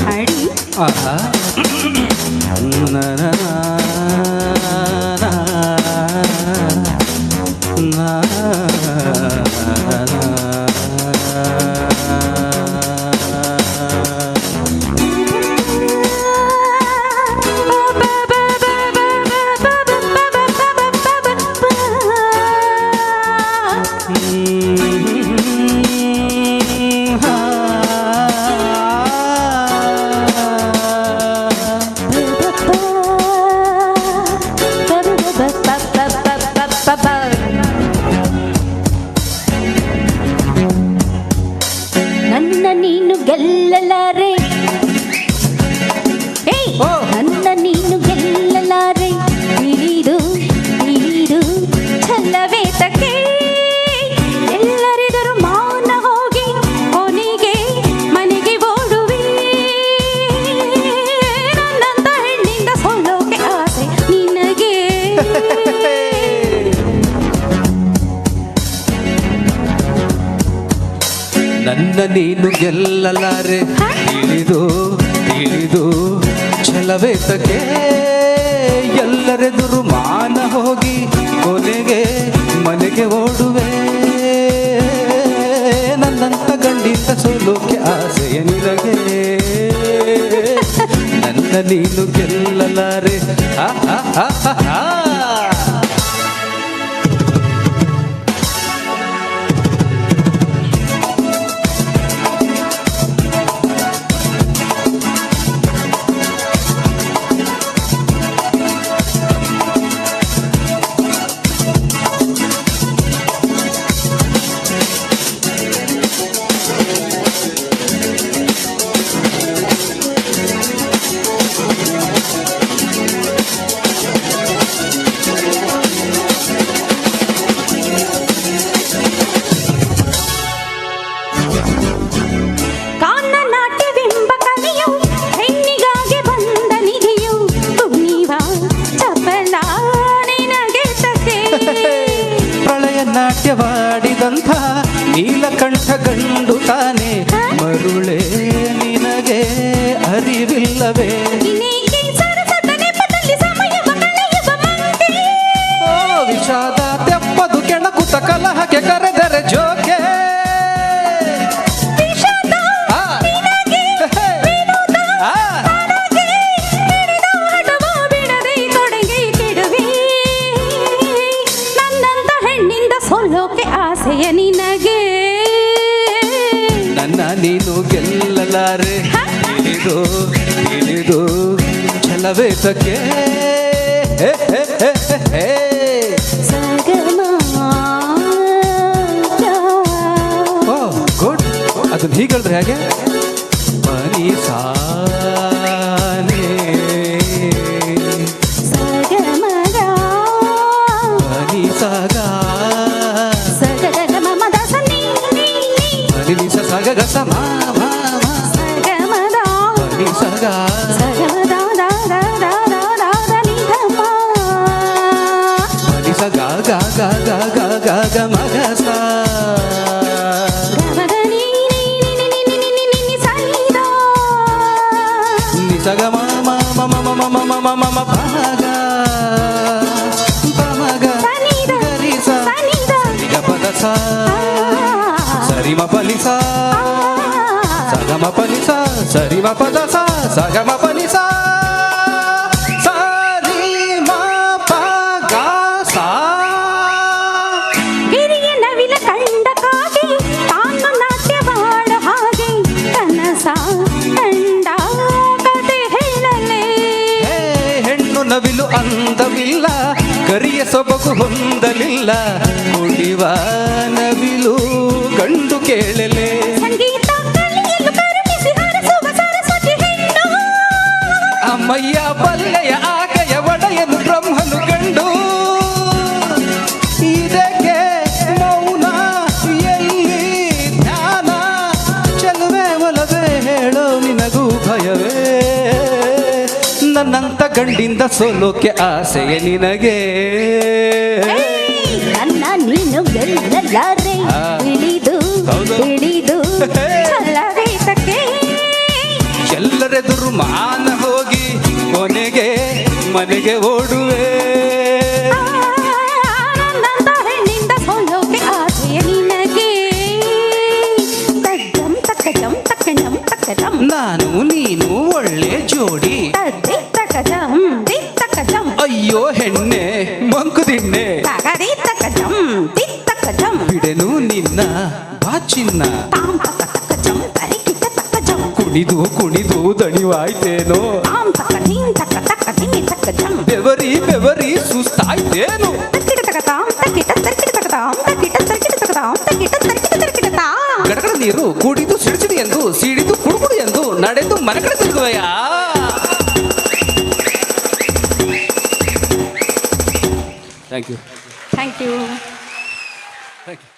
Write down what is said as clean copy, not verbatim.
ಹಾಡಿ ಆಹಾ ನನ್ನ ನೀನು ಗೆಲ್ಲಲಾರೆ, ನನ್ನ ನೀನು ಗೆಲ್ಲಲಾರೆ, ತಿಳಿದು ತಿಳಿದು ಛಲವೇ ತಕ್ಕೆ ಎಲ್ಲರಿದರು ಮೌನ ಹೋಗಿ ಕೊನೆಗೆ ಮನೆಗೆ ಓಡುವೆ. ನನ್ನಂತ ಹೆಣ್ಣಿಂದ ಸೋಲೋಕೆ ಆಸೆ ನಿನಗೆ. ನನ್ನ ನೀನು ಗೆಲ್ಲಲಾರೆ, ತಿಳಿದು ತಿಳಿದು ಛಲವೇತಕ್ಕೆ ಎಲ್ಲರೆದುರು ಮಾನ ಹೋಗಿ ಕೊನೆಗೆ ಮನೆಗೆ ಓಡುವೆ. ನನ್ನಂತ ಗಂಡಿಂದ ಸೋಲೋಕೆ ಆಸೆಯ ನಿನಗೆ. ನನ್ನ ನೀನು ಗೆಲ್ಲಲಾರೆ. ನಾಟ್ಯವಾಡಿದಂಥ ನೀಲಕಂಠ ಗಂಡು ತಾನೆ ಮರುಳೆ ನಿನಗೆ ಅರಿವಿಲ್ಲವೇ? ಓ ವಿಷಾದ ತೆಪ್ಪದು ಕೆಣಕುತ ಕಲಹಕ್ಕೆ ಕರೆದರೆ ಜೋಕೆ. ಸೋಲೋಕೆ ಆಸೆಯ ನಿನಗೆ. ನನ್ನ ನೀನು ಗೆಲ್ಲಲಾರೆ, ತಿಳಿದು ತಿಳಿದು ಛಲವೇತಕ್ಕೆ. ಓ ಗುಡ್. ಅದನ್ನ ಹೀಗೆ ಹೇಳಿದ್ರೆ ಹೇಗೆ? ಮನಿ ಸಾನೆ ಮನಿ ಸಾಗ ಸಗ ಗಸ ಮಾ ಮಾ ಸಗಮದ ಮನಿ ಸಗ ಸಗಮದ ದ ದ ದ ದ ದ ದ ನಿ ಗ ಮ ಮನಿ ಸಗ ಗ ಗ ಗ ಗ ಗ ಗ ಮ ಗ ಸ ಗ ಗ ನಿ ನಿ ನಿ ನಿ ನಿ ನಿ ನಿ ನಿ ಸ ನಿ ದ ನಿ ಸಗ ಮ ಮ ಮ ಮ ಮ ಮ ಮ ಮ ಮ ಮ ಪ ಗ ಪ ಮ ಗ ನಿ ದ ರಿ ಸ ನಿ ದ ನಿ ಗ ಪ ದ ಸ ಸರಿ ಮ ಪ ನಿ ಸ ಸಗಮ ಪನಿ ಸ ಸರಿ ಮ ಪದ ಸ ಸಗಮ ಪನಿ ಸ ಸರಿ ಮ ಪ ಗ ಸ. ಹಿರಿಯ ನವಿಲ ಕಂಡಕ್ಕಾಗಿ ತಾನು ನಾಟ್ಯವಾಡ ಹಾಗೆ ಕನಸ ಕಂಡ ಕತೆ ಹೇಳಲೇ. ಹೆಣ್ಣು ನವಿಲು ಅಂದವಿಲ್ಲ, ಕರಿಯ ಸೊಬಗು ಹೊಂದಲಿಲ್ಲ, ಕುಡಿವ ನವಿಲು ಗಂಡು ಕೇಳಲೆ. ಸಂಗೀತ ಕಲಿಯಲು ಕರುಣಿಸಿ ಹರಸುವ ಸರಸ್ವತಿ ಹೆಣ್ಣು. ಅಮ್ಮಯ್ಯ ಬಲ್ಲೆಯ ಆಕೆಯ ಒಡೆಯನು ಬ್ರಹ್ಮನು ಗಂಡು. ಇದಕ್ಕೆ ಮೌನ ಎಲ್ಲಿ ಧ್ಯಾನ, ಚೆಲುವೆ ಒಲವೇ ಹೇಳೋ ನಿನಗೂ ಭಯವೇ? ನನ್ನಂತ ಗಂಡಿಂದ ಸೋಲೋಕೆ ಆಸೆಯ ನಿನಗೆ. ನನ್ನ ನೀನು ಗೆಲ್ಲಲಾರೆ, ಇಳಿದು ಹೌದು. ಇಳಿದು ಚಲವೇತಕ್ಕೆ ಎಲ್ಲರೆದುರು ಮಾನ ಹೋಗಿ ಕೊನೆಗೆ ಮನೆಗೆ ಓಡುವೆ ಆನಂದ ಹೆಣ್ಣಿಂದ ಸೋಲೋಕೆ ಆಸೆಯ ನಿನಗೆ ತಜ್ಜಂ ತಕ್ಕಜಂ ತಕ್ಕಜಂ ತಕ್ಕಜಂ ನಾನು ನೀನು ಒಳ್ಳೆ ಜೋಡಿ ತದ್ದಿ ತಕ್ಕಜಂ ದಿ ತಕ್ಕಜಂ ಅಯ್ಯೋ ಹೆಣ್ಣೆ ಮಂಕುದಿಣ್ಣೆ ತಗದಿ ತಕ್ಕಜಂ ದಿ ತಕ್ಕಜಂ ಬಿಡೆನು ನಿನ್ನ ಬಾಚಿನ್ನ ತಾಂ ತಕ್ಕ ತಕ್ಕಜಂ ತರಿಕಿಟ ತಕ್ಕಜಂ ಕುಣಿದು ಕುಣಿದು ದಣಿವಾಯ್ತೇನೋ ತಾಂ ತಕ್ಕ ಧೀಂ ತಕ್ಕ ತಕ್ಕ ಧಿಮಿ ತಕ್ಕಜಂ ಬೆವರಿ ಬೆವರಿ ಸುಸ್ತಾಯ್ತೇನು ತಕ್ಕಿಟ ತಕ್ಕತಾಂ ತಕ್ಕಿಟ ತರ್ಕಿಟ ತಕ್ಕತಾಂ ತಕ್ಕಿಟ ತರ್ಕಿಟ ತಕ್ಕತಾಂ ತಕ್ಕಿಟ ತರ್ಕಿಟ ತರ್ಕಿಟ ತಾಂ ಗಡಗಡ ನೀರು ಕುಡಿದು ಸಿಡಿಸಿಡಿ ಎಂದು ಸಿಡಿದು ಕುಡುಕುಡು ಎಂದು ನಡೆದು ಮನೆ ಕಡೆ ತಿರುಗುವೆಯ thank you thank you thank you